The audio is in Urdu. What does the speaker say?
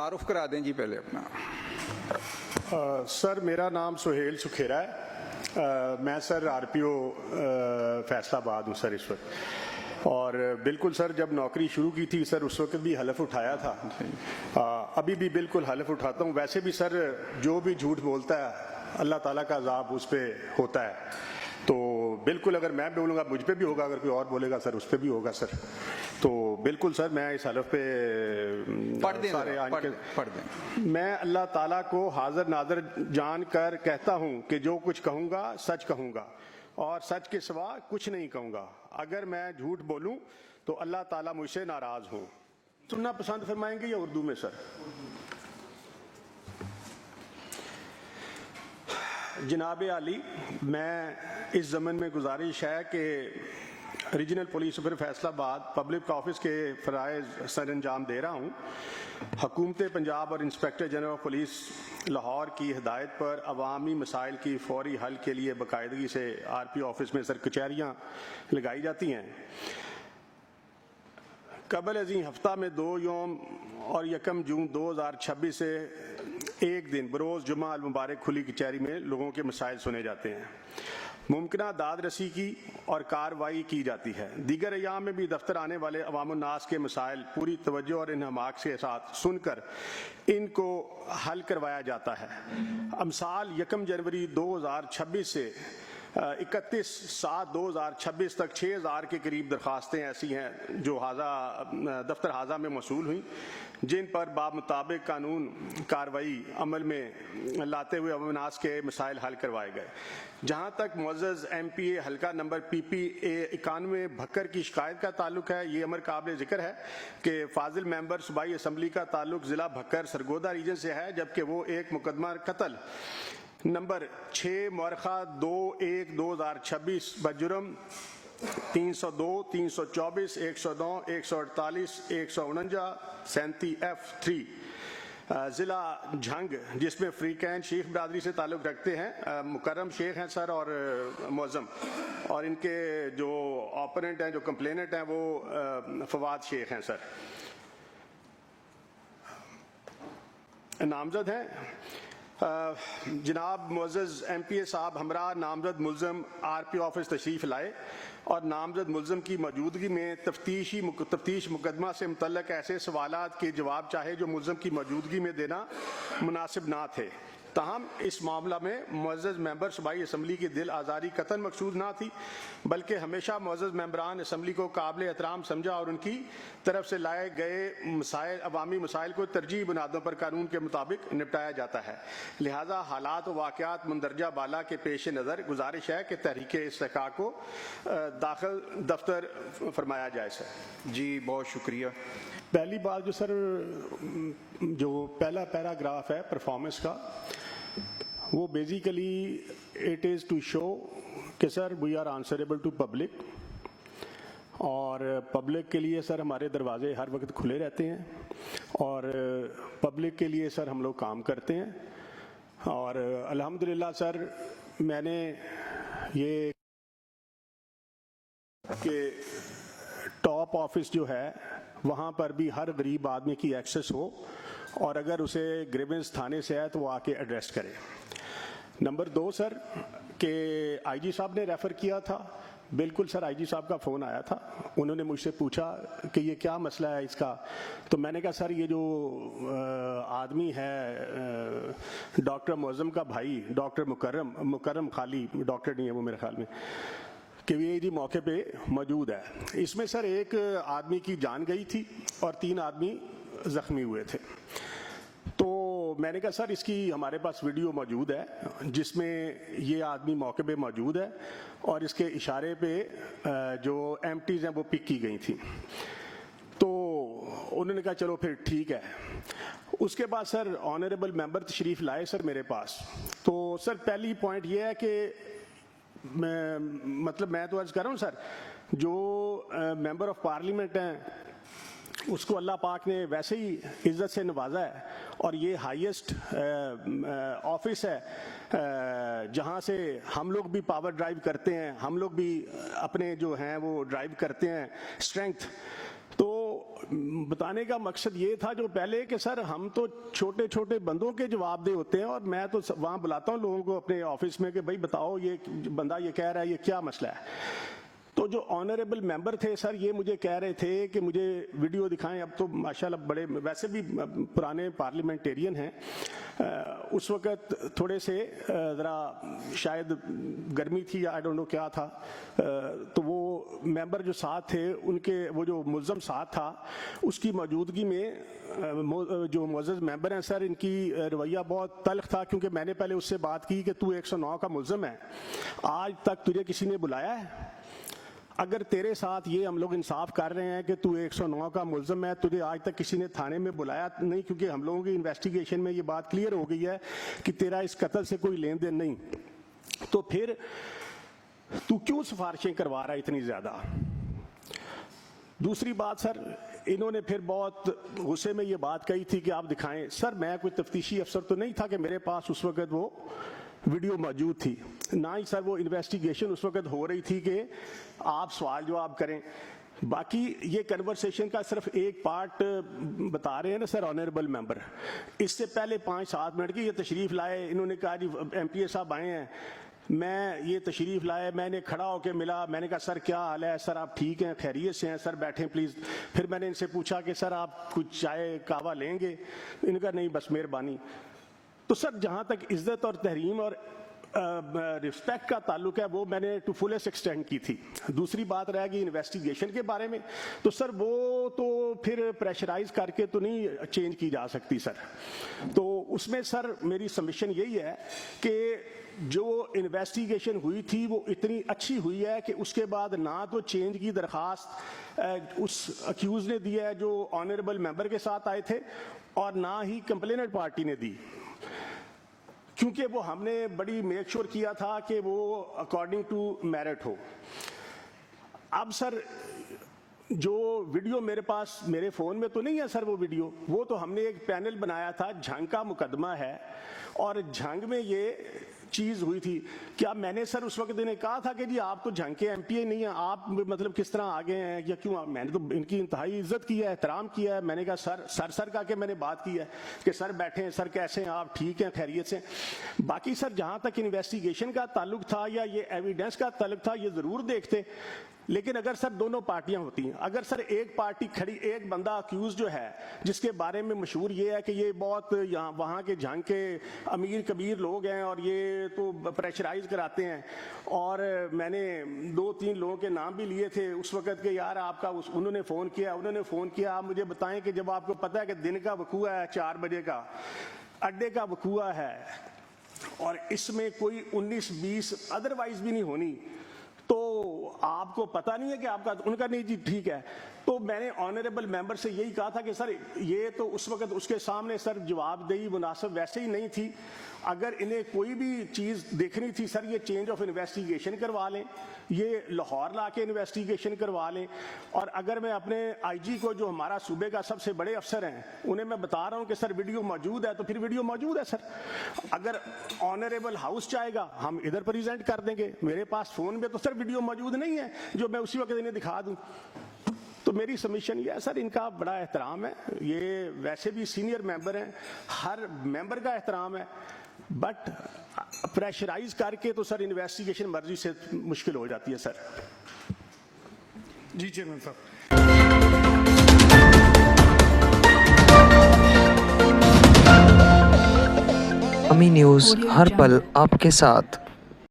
تعارف کرا دیں جی پہلے اپنا. سر میرا نام سہیل سکھیرا ہے. میں سر RPO فیصل آباد ہوں سر اس وقت. اور بالکل سر جب نوکری شروع کی تھی سر اس وقت بھی حلف اٹھایا تھا, ابھی بھی بالکل حلف اٹھاتا ہوں. ویسے بھی سر جو بھی جھوٹ بولتا ہے اللہ تعالیٰ کا عذاب اس پہ ہوتا ہے, تو بالکل اگر میں بولوں گا مجھ پہ بھی ہوگا, اگر کوئی اور بولے گا سر اس پہ بھی ہوگا سر. تو بالکل سر میں اس حلف پہ پڑھ دیں. میں اللہ تعالیٰ کو حاضر ناظر جان کر کہتا ہوں کہ جو کچھ کہوں گا سچ کہوں گا اور سچ کے سوا کچھ نہیں کہوں گا. اگر میں جھوٹ بولوں تو اللہ تعالیٰ مجھ سے ناراض ہو. سننا پسند فرمائیں گے یا اردو میں سر؟ جناب عالی, میں اس ضمن میں گزارش ہے کہ ریجنل پولیس سپر فیصل آباد پبلک آفس کے فرائض سر انجام دے رہا ہوں. حکومت پنجاب اور inspector general of police Lahore کی ہدایت پر عوامی مسائل کی فوری حل کے لیے باقاعدگی سے RPO آفس میں سر کچہریاں لگائی جاتی ہیں. قبل ازیں ہفتہ میں 2 یوم اور 1 جون 2026 سے ایک دن بروز جمعہ المبارک کھلی کچہری میں لوگوں کے مسائل سنے جاتے ہیں. ممکنہ داد رسی کی اور کارروائی کی جاتی ہے. دیگر ایام میں بھی دفتر آنے والے عوام الناس کے مسائل پوری توجہ اور انہماک کے ساتھ سن کر ان کو حل کروایا جاتا ہے. امثال 1 جنوری 2026 سے 31/7/2026 تک 6000 کے قریب درخواستیں ایسی ہیں جو دفتر حاضہ میں موصول ہوئیں, جن پر بمطابق قانون کارروائی عمل میں لاتے ہوئے عوام الناس کے مسائل حل کروائے گئے. جہاں تک معزز MPA حلقہ نمبر PPA 91 بھکر کی شکایت کا تعلق ہے, یہ امر قابل ذکر ہے کہ فاضل ممبر صوبائی اسمبلی کا تعلق ضلع بھکر سرگودا ریجن سے ہے, جبکہ وہ ایک مقدمہ قتل نمبر 6 مورخہ 2/1/2026 بجرم 302, 324, 109, 148, 149, 37F3 ضلع جھنگ, جس میں فریقین شیخ برادری سے تعلق رکھتے ہیں. مکرم شیخ ہیں سر اور معظم, اور ان کے جو آپرنٹ ہیں, جو کمپلیننٹ ہیں, وہ فواد شیخ ہیں سر. نامزد ہیں جناب معزز MPA صاحب ہمراہ نامزد ملزم RPO آفس تشریف لائے اور نامزد ملزم کی موجودگی میں تفتیش مقدمہ سے متعلق ایسے سوالات کے جواب چاہے جو ملزم کی موجودگی میں دینا مناسب نہ تھے. تاہم اس معاملہ میں معزز ممبر صوبائی اسمبلی کی دل آزاری قطعاً مقصود نہ تھی, بلکہ ہمیشہ معزز ممبران اسمبلی کو قابل احترام سمجھا اور ان کی طرف سے لائے گئے عوامی مسائل کو ترجیحی بنیادوں پر قانون کے مطابق نپٹایا جاتا ہے. لہٰذا حالات و واقعات مندرجہ بالا کے پیش نظر گزارش ہے کہ تحریک استحقاق کو داخل دفتر فرمایا جائے سر. جی بہت شکریہ. پہلی بات جو سر جو پہلا پیراگراف ہے پرفارمنس کا, وہ basically it is to show کہ sir we are answerable to public, اور پبلک کے لیے سر ہمارے دروازے ہر وقت کھلے رہتے ہیں اور پبلک کے لیے سر ہم لوگ کام کرتے ہیں. اور الحمدللہ سر میں نے یہ کہ ٹاپ آفس جو ہے وہاں پر بھی ہر غریب آدمی کی ایکسیس ہو, اور اگر اسے گریونس تھانے سے ہے تو وہ آ کے ایڈریس کرے. نمبر 2 سر کہ IG صاحب نے ریفر کیا تھا, بالکل سر IG صاحب کا فون آیا تھا, انہوں نے مجھ سے پوچھا کہ یہ کیا مسئلہ ہے اس کا. تو میں نے کہا سر یہ جو آدمی ہے ڈاکٹر معظم کا بھائی ڈاکٹر مکرم خالی ڈاکٹر نہیں ہے وہ میرے خیال میں, کہ یہ جی موقع پہ موجود ہے. اس میں سر ایک آدمی کی جان گئی تھی اور 3 آدمی زخمی ہوئے تھے. تو میں نے کہا سر اس کی ہمارے پاس ویڈیو موجود ہے جس میں یہ آدمی موقع پہ موجود ہے اور اس کے اشارے پہ جو ایمٹیز ہیں وہ پک کی گئی تھیں. تو انہوں نے کہا چلو پھر ٹھیک ہے. اس کے بعد سر آنریبل ممبر تشریف لائے سر میرے پاس. تو سر پہلی پوائنٹ یہ ہے کہ میں تو عرض کر رہا ہوں سر جو ممبر آف پارلیمنٹ ہیں اس کو اللہ پاک نے ویسے ہی عزت سے نوازا ہے, اور یہ ہائیسٹ آفس ہے جہاں سے ہم لوگ بھی پاور ڈرائیو کرتے ہیں, ہم لوگ بھی اپنے جو ہیں وہ ڈرائیو کرتے ہیں اسٹرینگتھ. تو بتانے کا مقصد یہ تھا جو پہلے کہ سر ہم تو چھوٹے چھوٹے بندوں کے جواب دہ ہوتے ہیں، اور میں تو وہاں بلاتا ہوں لوگوں کو اپنے آفس میں کہ بھائی بتاؤ یہ بندہ یہ کہہ رہا ہے، یہ کیا مسئلہ ہے. تو جو آنریبل ممبر تھے سر یہ مجھے کہہ رہے تھے کہ مجھے ویڈیو دکھائیں. اب تو ماشاءاللہ بڑے ویسے بھی پرانے پارلیمنٹیرین ہیں، اس وقت تھوڑے سے ذرا شاید گرمی تھی یا آئی ڈونٹ نو کیا تھا، تو وہ ممبر جو ساتھ تھے ان کے وہ جو ملزم ساتھ تھا اس کی موجودگی میں جو معزز ممبر ہیں سر ان کی رویہ بہت تلخ تھا، کیونکہ میں نے پہلے اس سے بات کی کہ تو 109 کا ملزم ہے، آج تک تجھے کسی نے بلایا ہے؟ اگر تیرے ساتھ یہ ہم لوگ انصاف کر رہے ہیں کہ تو 109 کا ملزم ہے، تجھے آج تک کسی نے تھانے میں بلایا نہیں، کیونکہ ہم لوگوں کی انویسٹیگیشن میں یہ بات کلیئر ہو گئی ہے کہ تیرا اس قتل سے کوئی لین دین نہیں، تو پھر تو کیوں سفارشیں کروا رہا ہے اتنی زیادہ؟ دوسری بات سر انہوں نے پھر بہت غصے میں یہ بات کہی تھی کہ آپ دکھائیں. سر میں کوئی تفتیشی افسر تو نہیں تھا کہ میرے پاس اس وقت وہ ویڈیو موجود تھی، نہ ہی سر وہ انویسٹیگیشن اس وقت ہو رہی تھی کہ آپ سوال جواب کریں. باقی یہ کنورسیشن کا صرف ایک پارٹ بتا رہے ہیں نا سر آنریبل ممبر. اس سے پہلے 5-7 منٹ کی یہ تشریف لائے، انہوں نے کہا جی ایم پی اے صاحب آئے ہیں، میں یہ تشریف لائے، میں نے کھڑا ہو کے ملا، میں نے کہا سر کیا حال ہے؟ سر آپ ٹھیک ہیں، خیریت سے ہیں؟ سر بیٹھیں پلیز. پھر میں نے ان سے پوچھا کہ سر آپ کچھ چائے قہوہ لیں گے؟ ان نے کہا نہیں بس مہربانی. تو سر جہاں تک عزت اور تحریم اور رسپیکٹ کا تعلق ہے وہ میں نے ٹو فلیسٹ ایکسٹینڈ کی تھی. دوسری بات رہ گئی انویسٹیگیشن کے بارے میں، تو سر وہ تو پھر پریشرائز کر کے تو نہیں چینج کی جا سکتی سر. تو اس میں سر میری سبمیشن یہی ہے کہ جو انویسٹیگیشن ہوئی تھی وہ اتنی اچھی ہوئی ہے کہ اس کے بعد نہ تو چینج کی درخواست اس اکیوز نے دی ہے جو آنریبل ممبر کے ساتھ آئے تھے، اور نہ ہی کمپلیننٹ پارٹی نے دی، کیونکہ وہ ہم نے بڑی میک شور کیا تھا کہ وہ اکارڈنگ ٹو میرٹ ہو. اب سر جو ویڈیو میرے پاس میرے فون میں تو نہیں ہے سر وہ ویڈیو، وہ تو ہم نے ایک پینل بنایا تھا، جھنگ کا مقدمہ ہے اور جھنگ میں یہ چیز ہوئی تھی. کیا میں نے سر اس وقت انہیں کہا تھا کہ جی آپ تو جھنگ کے ایم پی اے نہیں ہیں، آپ مطلب کس طرح آگے ہیں یا کیوں؟ میں نے تو ان کی انتہائی عزت کی ہے، احترام کیا ہے. میں نے کہا سر کہا کہ میں نے بات کی ہے کہ سر بیٹھیں، سر کیسے ہیں آپ؟ ٹھیک ہیں، خیریت سے. باقی سر جہاں تک انویسٹیگیشن کا تعلق تھا یا یہ ایویڈنس کا تعلق تھا یہ ضرور دیکھتے، لیکن اگر سر دونوں پارٹیاں ہوتی ہیں، اگر سر ایک پارٹی کھڑی، ایک بندہ اکیوز جو ہے جس کے بارے میں مشہور یہ ہے کہ یہ بہت وہاں کے جھنگ کے امیر کبیر لوگ ہیں اور یہ تو پریشرائز کراتے ہیں، اور میں نے 2-3 لوگوں کے نام بھی لیے تھے اس وقت کہ یار آپ کا انہوں نے فون کیا آپ مجھے بتائیں کہ جب آپ کو پتہ ہے کہ دن کا وقوع ہے 4 بجے کا، اڈے کا وقوع ہے اور اس میں کوئی 19-20 ادروائز بھی نہیں ہونی، تو آپ کو پتہ نہیں ہے کہ آپ کا؟ ان کا نہیں جی ٹھیک ہے. تو میں نے آنریبل ممبر سے یہی کہا تھا کہ سر یہ تو اس وقت اس کے سامنے سر جواب دہی مناسب ویسے ہی نہیں تھی. اگر انہیں کوئی بھی چیز دیکھنی تھی سر یہ چینج آف انویسٹیگیشن کروا لیں، یہ لاہور لا کے انویسٹیگیشن کروا لیں. اور اگر میں اپنے آئی جی کو جو ہمارا صوبے کا سب سے بڑے افسر ہیں انہیں میں بتا رہا ہوں کہ سر ویڈیو موجود ہے تو پھر ویڈیو موجود ہے سر. اگر آنریبل ہاؤس چاہے گا ہم ادھر پریزنٹ کر دیں گے. میرے پاس فون میں تو سر ویڈیو موجود نہیں ہے جو میں اسی وقت انہیں دکھا دوں. تو میری سبمیشن یہ ہے سر ان کا بڑا احترام ہے، یہ ویسے بھی سینئر ممبر ہیں، ہر ممبر کا احترام ہے، بٹ پریشرائز کر کے تو سر انویسٹیگیشن مرضی سے مشکل ہو جاتی ہے سر. جی چیئرمین صاحب. امی نیوز ہر پل آپ کے ساتھ.